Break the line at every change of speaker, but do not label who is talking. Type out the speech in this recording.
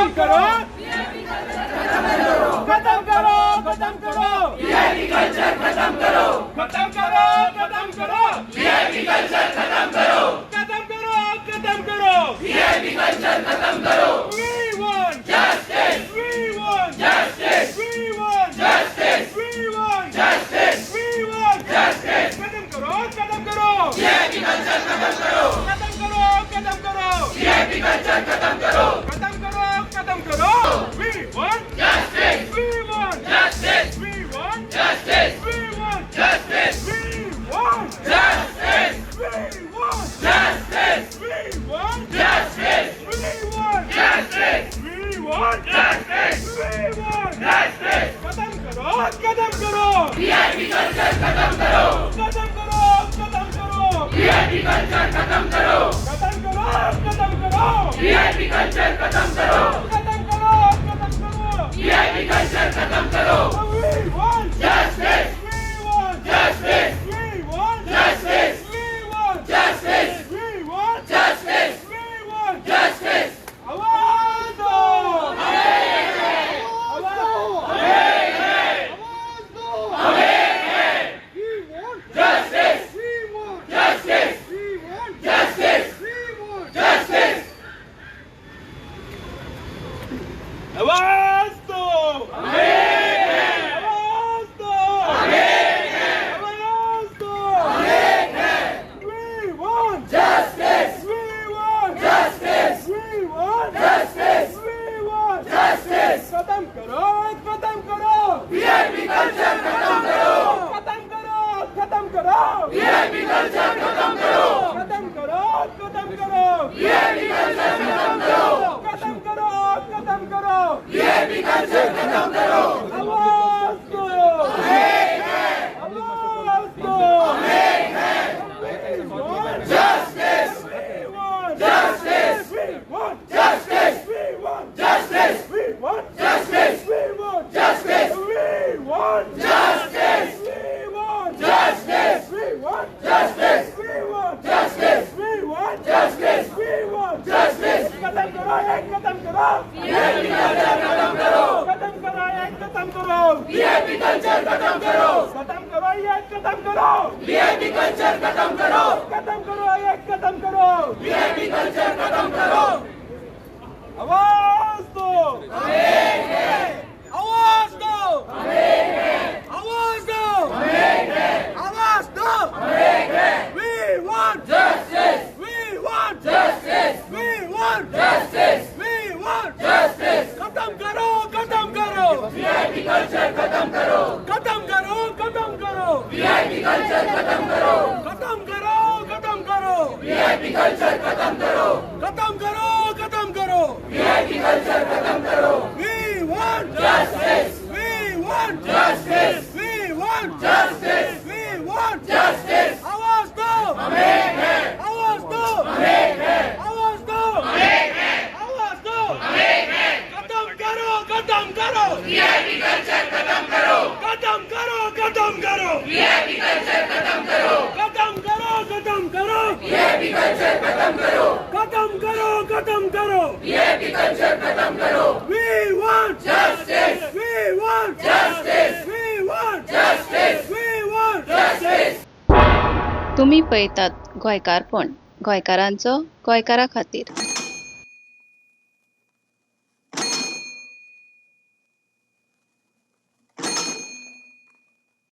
खत्म करो, खत्म करो, खत्म करो,
वीआईपी कल्चर खत्म करो,
खत्म करो, खत्म करो,
वीआईपी कल्चर खत्म करो,
खत्म करो, खत्म करो।
वीआईपी कल्चर खत्म करो।
We want
Justice,
we want
justice,
we want
justice,
we want
justice,
we want
justice.
खत्म करो, खत्म करो,
वीआईपी कल्चर खत्म करो,
खत्म करो, खत्म करो,
वीआईपी कल्चर खत्म करो।
खत्म करो, खत्म करो। We want
Justice,
we want
justice,
we want
justice,
we want
justice,
we want
justice,
we want
justice,
we want
justice,
we want
justice,
we want
justice,
we want
justice.
खत्म करो, खत्म करो,
वीआईपी कल्चर खत्म करो,
खत्म करो, खत्म करो,
वीआईपी कल्चर खत्म करो,
खत्म करो, खत्म करो,
वीआईपी कल्चर खत्म करो,
खत्म करो, खत्म करो।
वीआईपी कल्चर खत्म करो।
We want
Justice,
we want
justice,
we want
justice,
we want
justice,
we want
justice,
we want
justice.
आवाज दो, आवाज दो, आवाज दो। We want
Justice,
we want
justice,
we want
justice,
we want
justice.
आवाज दो, आवाज दो, आवाज दो। We want
Justice,
we want
justice,
we want
justice,
we want
justice.
खत्म करो, खत्म करो,
वीआईपी कल्चर खत्म करो,
खत्म करो, खत्म करो,
वीआईपी कल्चर खत्म करो,
खत्म करो, खत्म करो,
वीआईपी कल्चर खत्म करो,
खत्म करो, खत्म करो।
वीआईपी कल्चर खत्म करो।
आवाज दो, आवाज दो।
Justice,
We want
justice,
we want
justice,
we want
justice,
we want
justice,
we want
justice,
we want
justice,
we want
justice,
we want
justice,
we want
justice,
we want
justice,
we want
justice.
खत्म करो, एक खत्म करो,
VIP culture खत्म करो,
खत्म करो, एक खत्म करो,
वीआईपी कल्चर खत्म करो,
खत्म करो, एक खत्म करो,
वीआईपी कल्चर खत्म करो,
खत्म करो, एक खत्म करो।
वीआईपी कल्चर खत्म करो।
आवाज दो, आवाज दो, आवाज दो, आवाज दो। We want
Justice,
we want
justice,
we want
justice,
we want
justice.
खत्म करो, खत्म करो,
वीआईपी कल्चर खत्म करो,
खत्म करो, खत्म करो,
वीआईपी कल्चर खत्म करो,
खत्म करो, खत्म करो,
वीआईपी कल्चर खत्म करो,
खत्म करो, खत्म करो।
वीआईपी कल्चर खत्म करो।
We want
Justice,
we want
justice,
we want
justice,
we want
justice.
आवाज दो,
एक है,
आवाज दो,
एक है,
आवाज दो,
एक है,
आवाज दो।
एक है।
खत्म करो, खत्म करो,
वीआईपी कल्चर खत्म करो,
खत्म करो, खत्म करो,
वीआईपी कल्चर खत्म करो,
खत्म करो, खत्म करो,
वीआईपी कल्चर खत्म करो,
खत्म करो, खत्म करो।
वीआईपी कल्चर खत्म करो।
We want
Justice,
we want
justice,
we want
justice,
we want
justice.
तुम्ही पळयतात गोंयकारपण, गोंयकारांचो गोंयकारा खातीर।